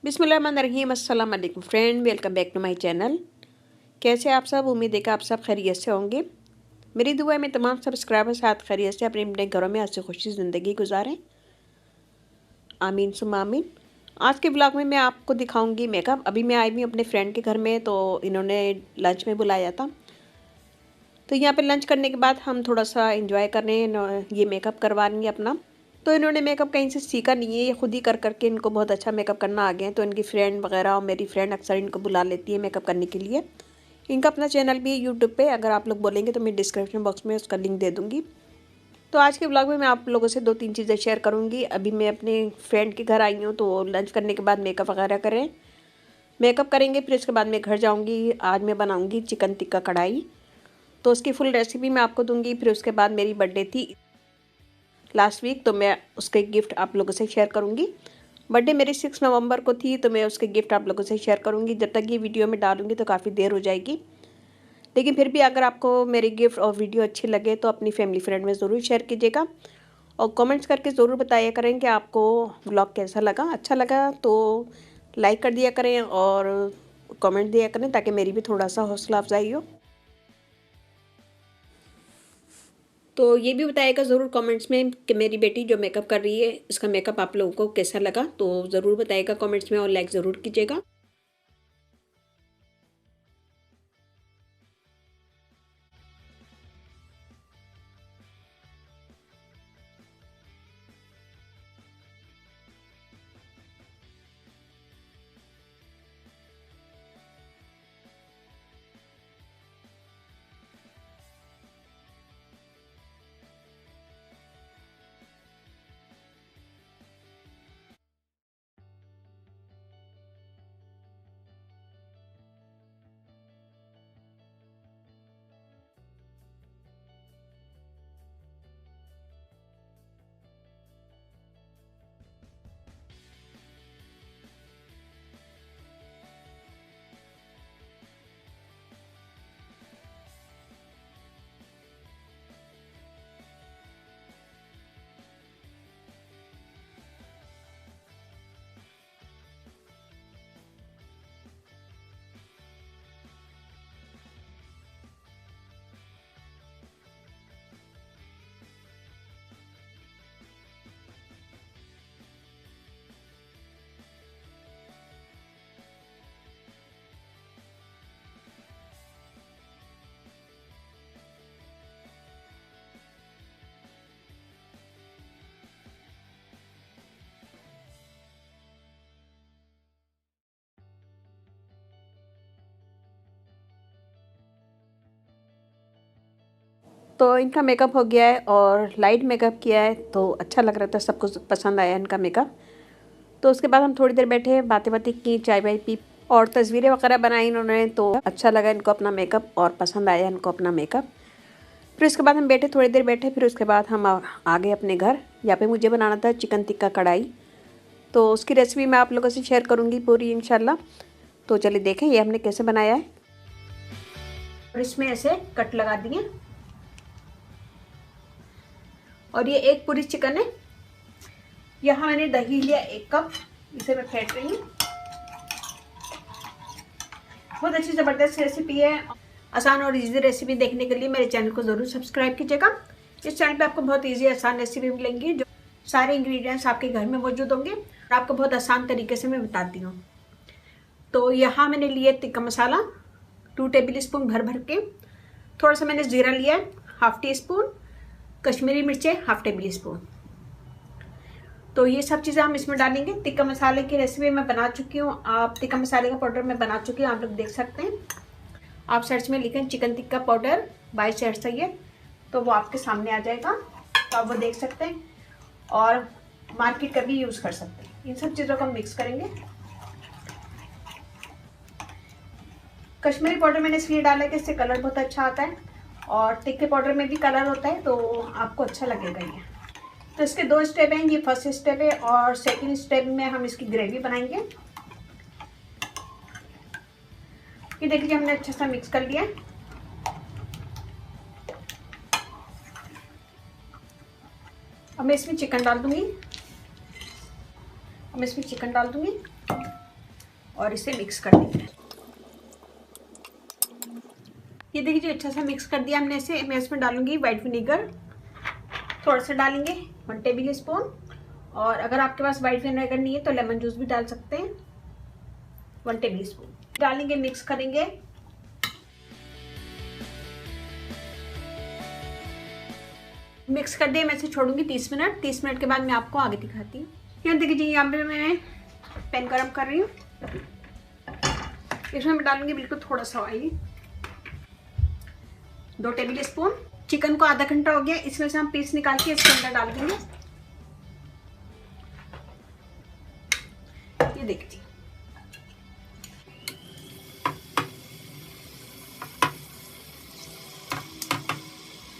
बिस्मिल्लाहिर्रहमानिर्रहीम। अस्सलाम वालेकुम friend, welcome back to my channel. कैसे आप सब? उम्मीद है कि आप सब खैरियत से होंगे। मेरी दुआ में तमाम सब्सक्राइबर साथ खैरियत से अपने अपने घरों में हंसी खुशी ज़िंदगी गुजारें। आमीन सुम आमीन। आज के ब्लॉग में मैं आपको दिखाऊंगी मेकअप। अभी मैं आई हुई अपने फ्रेंड के घर में, तो इन्होंने लंच में बुलाया था। तो यहाँ पे लंच करने के बाद हम थोड़ा सा इंजॉय कर रहे हैं, ये मेकअप करवा रही हैं अपना। तो इन्होंने मेकअप कहीं से सीखा नहीं है, ये खुद ही कर करके इनको बहुत अच्छा मेकअप करना आ गया है। तो इनकी फ्रेंड वगैरह और मेरी फ्रेंड अक्सर इनको बुला लेती है मेकअप करने के लिए। इनका अपना चैनल भी है यूट्यूब पे, अगर आप लोग बोलेंगे तो मैं डिस्क्रिप्शन बॉक्स में उसका लिंक दे दूँगी। तो आज के ब्लॉग में मैं आप लोगों से 2-3 चीज़ें शेयर करूँगी। अभी मैं अपने फ्रेंड के घर आई हूँ, तो लंच करने के बाद मेकअप वगैरह मेकअप करेंगे, फिर उसके बाद मैं घर जाऊँगी। आज मैं बनाऊँगी चिकन टिक्का कढ़ाई, तो उसकी फुल रेसिपी मैं आपको दूँगी। फिर उसके बाद मेरी बर्थडे थी लास्ट वीक, तो मैं उसके गिफ्ट आप लोगों से शेयर करूँगी। बर्थडे मेरी 6 नवंबर को थी, तो मैं उसके गिफ्ट आप लोगों से शेयर करूँगी। जब तक ये वीडियो में डालूँगी तो काफ़ी देर हो जाएगी, लेकिन फिर भी अगर आपको मेरी गिफ्ट और वीडियो अच्छी लगे तो अपनी फैमिली फ्रेंड में ज़रूर शेयर कीजिएगा और कमेंट्स करके ज़रूर बताया करें कि आपको ब्लॉग कैसा लगा। अच्छा लगा तो लाइक कर दिया करें और कमेंट दिया करें, ताकि मेरी भी थोड़ा सा हौसला अफजाई हो। तो ये भी बताइएगा ज़रूर कमेंट्स में कि मेरी बेटी जो मेकअप कर रही है, इसका मेकअप आप लोगों को कैसा लगा। तो ज़रूर बताइएगा कमेंट्स में और लाइक ज़रूर कीजिएगा। तो इनका मेकअप हो गया है और लाइट मेकअप किया है, तो अच्छा लग रहा था, सबको पसंद आया इनका मेकअप। तो उसके बाद हम थोड़ी देर बैठे, बातें बातें की, चाय वाय पी और तस्वीरें वगैरह बनाई इन्होंने। तो अच्छा लगा इनको अपना मेकअप और पसंद आया इनको अपना मेकअप। फिर उसके बाद हम बैठे, थोड़ी देर बैठे, फिर उसके बाद हम आ गए अपने घर। यहाँ पे मुझे बनाना था चिकन टिक्का कढ़ाई, तो उसकी रेसिपी मैं आप लोगों से शेयर करूँगी पूरी इंशाल्लाह। तो चलिए देखें ये हमने कैसे बनाया है। और इसमें ऐसे कट लगा दिए, और ये एक पूरी चिकन है। यहाँ मैंने दही लिया 1 कप, इसे मैं फेंट रही हूँ। बहुत अच्छी ज़बरदस्त रेसिपी है। आसान और इजी रेसिपी देखने के लिए मेरे चैनल को ज़रूर सब्सक्राइब कीजिएगा। इस चैनल पे आपको बहुत इजी आसान रेसिपी मिलेंगी, जो सारे इंग्रेडिएंट्स आपके घर में मौजूद होंगे और आपको बहुत आसान तरीके से मैं बताती हूँ। तो यहाँ मैंने लिए टिक्का मसाला 2 टेबल स्पून भर भर के। थोड़ा सा मैंने ज़ीरा लिया है, 1/2 टी स्पून। कश्मीरी मिर्चें 1/2 टेबल स्पून। तो ये सब चीज़ें हम इसमें डालेंगे। टिक्का मसाले की रेसिपी मैं बना चुकी हूँ, आप टिक्का मसाले का पाउडर मैं बना चुकी हूँ, आप लोग देख सकते हैं। आप सर्च में लिखें चिकन टिक्का पाउडर बाय शेर सैयद, तो वो आपके सामने आ जाएगा, तो आप वो देख सकते हैं और मार्केट का भी यूज़ कर सकते हैं। इन सब चीज़ों को हम मिक्स करेंगे। कश्मीरी पाउडर मैंने इसलिए डाला है कि इससे कलर बहुत अच्छा आता है, और टिक्के पाउडर में भी कलर होता है, तो आपको अच्छा लगेगा ये। तो इसके 2 स्टेप हैं, ये फर्स्ट स्टेप है, और सेकंड स्टेप में हम इसकी ग्रेवी बनाएंगे। ये देख लीजिए हमने अच्छा सा मिक्स कर लिया। अब मैं इसमें चिकन डाल दूंगी। और इसे मिक्स कर देंगे। ये देखिए जो अच्छा सा मिक्स कर दिया हमने इसे। मैं इसमें डालूंगी वाइट विनेगर, थोड़ा सा डालेंगे 1 टेबल स्पून। और अगर आपके पास वाइट विनेगर नहीं है तो लेमन जूस भी डाल सकते हैं, 1 टेबल स्पून डालेंगे, मिक्स करेंगे। मिक्स कर दिए, मैं इसे छोड़ूंगी 30 मिनट। 30 मिनट के बाद मैं आपको आगे दिखाती हूँ। यहाँ देखिए जी, यहाँ पे मैं पैन गरम कर रही हूँ। इसमें मैं डालूंगी बिल्कुल थोड़ा सा ऑयल, 2 टेबल स्पून। चिकन को आधा घंटा हो गया, इसमें से हम पीस निकाल के इसके अंदर डाल देंगे। ये देखिए,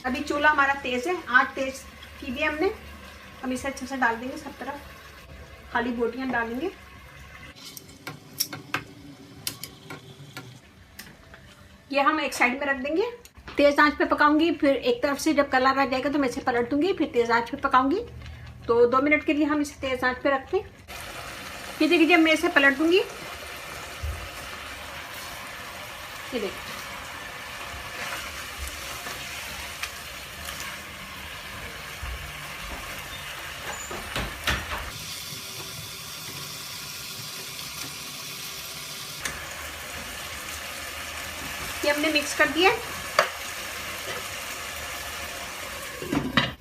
अभी चूल्हा हमारा तेज है, आँच तेज की भी हमने। हम इसे अच्छे से डाल देंगे सब तरफ, खाली बोटियां डालेंगे। ये हम एक साइड में रख देंगे। तेज आंच पे पकाऊंगी, फिर एक तरफ से जब कलर आ जाएगा तो मैं इसे पलट दूंगी, फिर तेज आंच पे पकाऊंगी। तो 2 मिनट के लिए हम इसे तेज आंच पे रखते हैं। ये देखिए जब मैं इसे पलट दूंगी, ये देखिए ये हमने मिक्स कर दिया।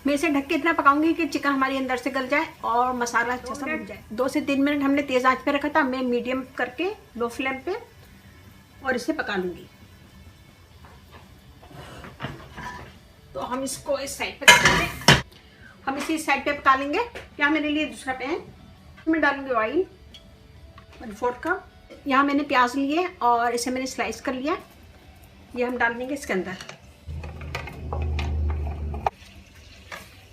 मैं इसे ढक के इतना पकाऊंगी कि चिकन हमारे अंदर से गल जाए और मसाला अच्छा सा भुन जाए। 2 से 3 मिनट हमने तेज आंच पे रखा था, मैं मीडियम करके लो फ्लेम पे और इसे पका लूंगी। तो हम इसको इस साइड पे पकाएंगे, हम इसे इस साइड पे पका लेंगे। यहाँ मैंने लिए दूसरा पैन, मैं डालूंगी ऑयल 1/4 कप। यहाँ मैंने प्याज लिए और इसे मैंने स्लाइस कर लिया, ये हम डाल देंगे इसके अंदर।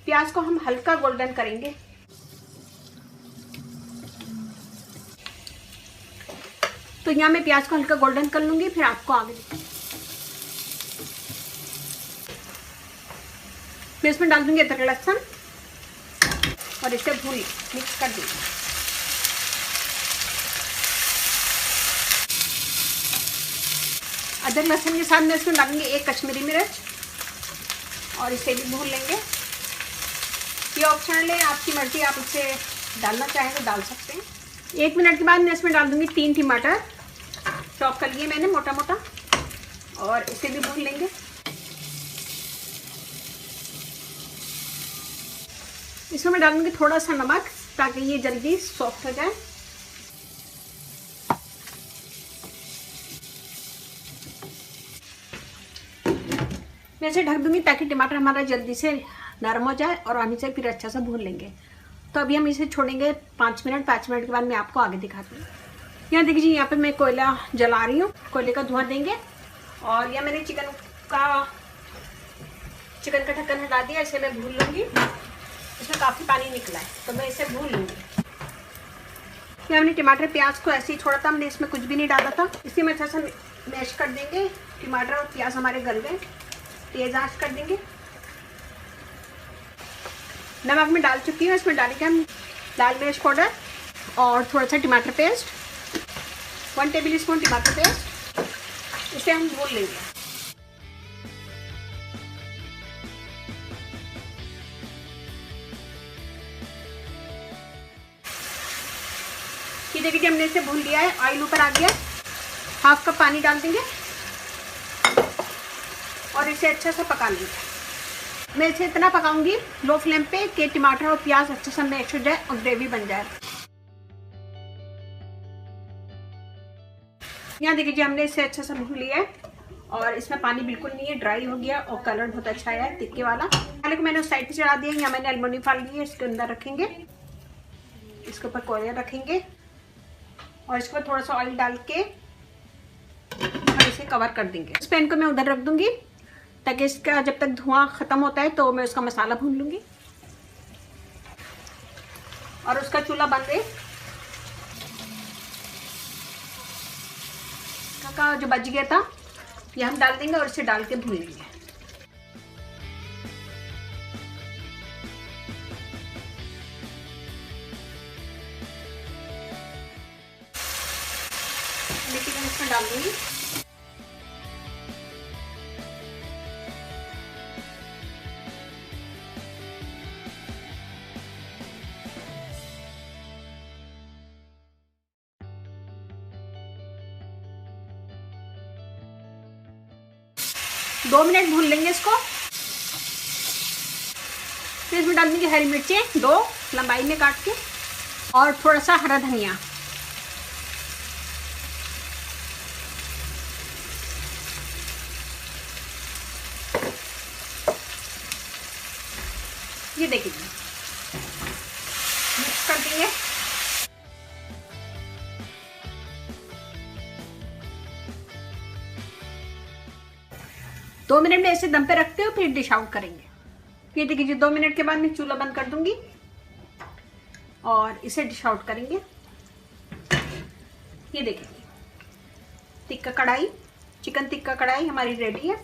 प्याज को हम हल्का गोल्डन करेंगे। तो यहाँ मैं प्याज को हल्का गोल्डन कर लूंगी, फिर आपको आगे मैं इसमें डाल दूंगी अदरक लहसुन और इसे भून मिक्स कर दूंगी। अदरक लहसुन के साथ मैं इसमें डालूंगी 1 कश्मीरी मिर्च और इसे भी भून लेंगे। ये ऑप्शनल है, आपकी मर्जी, आप इसे डालना चाहें तो डाल सकते हैं। 1 मिनट के बाद मैं इसमें डाल दूंगी 3 टमाटर, चॉप कर लिए मैंने मोटा मोटा, और इसे भी भून लेंगे। इसमें मैं डालूंगी थोड़ा सा नमक ताकि ये जल्दी सॉफ्ट हो जाए। मैं इसे ढक दूंगी ताकि टमाटर हमारा जल्दी से नरम हो जाए और हम इसे फिर अच्छा सा भून लेंगे। तो अभी हम इसे छोड़ेंगे 5 मिनट। 5 मिनट के बाद मैं आपको आगे दिखाती हूँ। यहाँ देखिए, यहाँ पे मैं कोयला जला रही हूँ, कोयले का धुआं देंगे। और यह मैंने चिकन का ढक्कन हटा दिया, इसे मैं भून लूँगी। इसमें काफ़ी पानी निकला है तो मैं इसे भून लूँगी। यहाँ हमने टमाटर प्याज को ऐसे ही छोड़ा था, हमने इसमें कुछ भी नहीं डाला था। इसे मैं अच्छा सा मैश कर देंगे। टमाटर और प्याज हमारे गल गए, तेज आंच कर देंगे। नमक में डाल चुकी हूँ, इसमें डालेंगे हम लाल मिर्च पाउडर और थोड़ा सा टमाटर पेस्ट, 1 टेबल स्पून टमाटर पेस्ट। इसे हम भून लेंगे। ये देखिए हमने इसे भून लिया है, ऑयल ऊपर आ गया। 1/2 कप पानी डाल देंगे और इसे अच्छा सा पका लेंगे। मैं इसे इतना पकाऊंगी लो फ्लेम पे कि टमाटर और प्याज अच्छे से मैश हो जाए और ग्रेवी बन जाए। यहाँ देखिए हमने इसे अच्छा सा भून लिया है और इसमें पानी बिल्कुल नहीं है, ड्राई हो गया और कलर बहुत अच्छा आया है तिक्के वाला। पहले को मैंने उस साइड पे चढ़ा दिया। यहाँ मैंने एल्युमिनियम फॉइल ली है, इसके अंदर रखेंगे, इसके ऊपर कोयला रखेंगे और इसके ऊपर थोड़ा सा ऑयल डाल के और इसे कवर कर देंगे। इस पैन को मैं उधर रख दूंगी ताकि इसका जब तक धुआं खत्म होता है तो मैं उसका मसाला भून लूंगी। और उसका चूल्हा बंद है। का जो बच गया था ये हम डाल देंगे और इसे डाल के भून लेंगे। मैं चिकन इसमें डाल दूंगी। दो मिनट भून लेंगे इसको। फिर इसमें डाल देंगे हरी मिर्चें 2 लंबाई में काट के और थोड़ा सा हरा धनिया। ये देखिए मिक्स कर देंगे। दो मिनट में ऐसे दम पे रखते हो, फिर डिश आउट करेंगे। ये देखिए 2 मिनट के बाद मैं चूल्हा बंद कर दूंगी और इसे डिश आउट करेंगे। ये देखिए टिक्का कढ़ाई, चिकन टिक्का कढ़ाई हमारी रेडी है।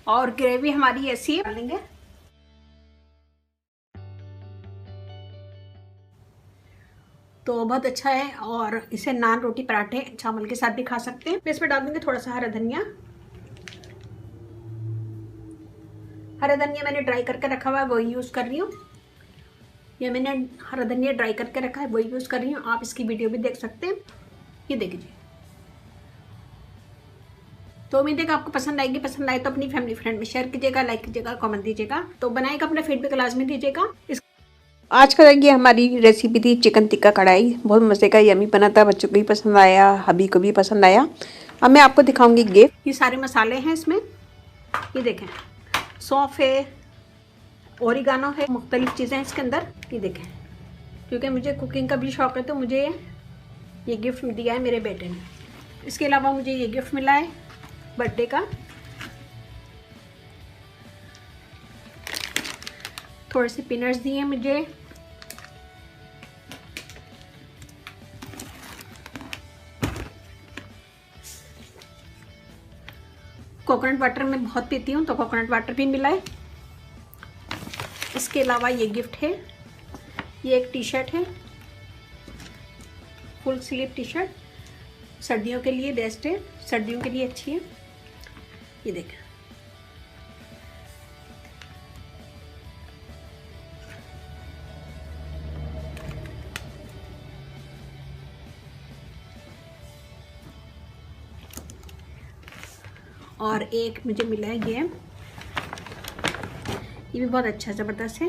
और ग्रेवी हमारी ऐसी है, डालेंगे। तो बहुत अच्छा है और इसे नान, रोटी, पराठे, चावल के साथ भी खा सकते हैं। फिर इसमें डाल देंगे थोड़ा सा हरा धनिया। हरा धनिया मैंने ड्राई करके रखा हुआ है, वही यूज़ कर रही हूँ। ये मैंने हरा धनिया ड्राई करके रखा है, वही यूज़ कर रही हूँ। आप इसकी वीडियो भी देख सकते हैं। ये देखिए। तो उम्मीद है कि आपको पसंद आएगी। पसंद आए तो अपनी फैमिली फ्रेंड में शेयर कीजिएगा, लाइक कीजिएगा, कमेंट दीजिएगा। तो बनाएगा अपने फीडबैक लाजमी दीजिएगा। आज का ये हमारी रेसिपी थी चिकन टिक्का कढ़ाई। बहुत मज़े का यमी बना था, बच्चों को भी पसंद आया, हबी को भी पसंद आया। अब मैं आपको दिखाऊंगी गिफ्ट। ये सारे मसाले हैं इसमें, ये देखें, सौंफ है, ओरिगानो है, मुख्तलिफ चीज़ें हैं इसके अंदर। ये देखें, क्योंकि मुझे कुकिंग का भी शौक़ है तो मुझे ये गिफ्ट दिया है मेरे बेटे ने। इसके अलावा मुझे ये गिफ्ट मिला है बर्थडे का, थोड़े से पीनट्स दिए मुझे। कोकोनट वाटर मैं बहुत पीती हूँ तो कोकोनट वाटर भी मिला है। इसके अलावा ये गिफ्ट है, ये एक टी शर्ट है, फुल स्लीव टी शर्ट, सर्दियों के लिए बेस्ट है, सर्दियों के लिए अच्छी है। ये देखें, और एक मुझे मिला है ये भी बहुत अच्छा ज़बरदस्त है।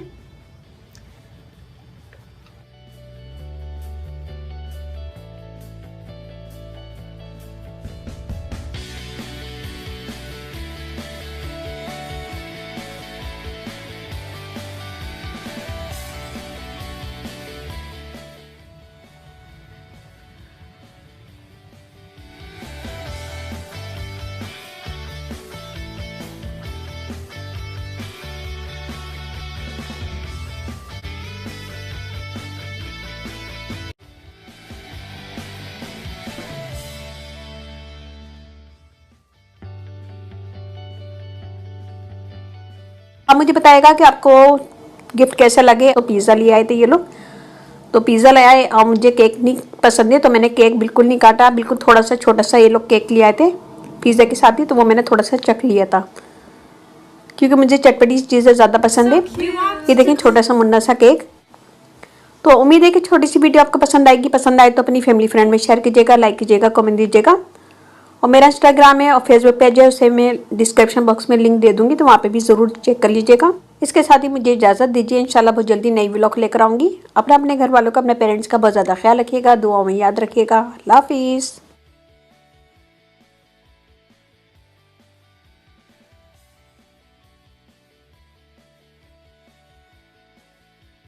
अब मुझे बताएगा कि आपको गिफ्ट कैसे लगे। तो पिज़्ज़ा ले आए थे ये लोग, तो पिज़्ज़ा ले आए और मुझे केक नहीं पसंद है तो मैंने केक बिल्कुल नहीं काटा, बिल्कुल थोड़ा सा छोटा सा ये लोग केक ले आए थे पिज़्ज़ा के साथ ही, तो वो मैंने थोड़ा सा चख लिया था क्योंकि मुझे चटपटी चीज़ें ज़्यादा पसंद है। ये देखें छोटा सा मुन्ना सा केक। तो उम्मीद है कि छोटी सी वीडियो आपको पसंद आएगी। पसंद आए तो अपनी फैमिली फ्रेंड में शेयर कीजिएगा, लाइक कीजिएगा, कमेंट दीजिएगा। और मेरा इंस्टाग्राम है और फेसबुक पेज है, उसे मैं डिस्क्रिप्शन बॉक्स में लिंक दे दूंगी, तो वहाँ पे भी ज़रूर चेक कर लीजिएगा। इसके साथ ही मुझे इजाज़त दीजिए। इंशाल्लाह बहुत जल्दी नई व्लॉग लेकर आऊँगी। अपने घर वालों का, अपने पेरेंट्स का बहुत ज़्यादा ख्याल रखिएगा, दुआओं में याद रखिएगा। अल्लाह हाफिज़।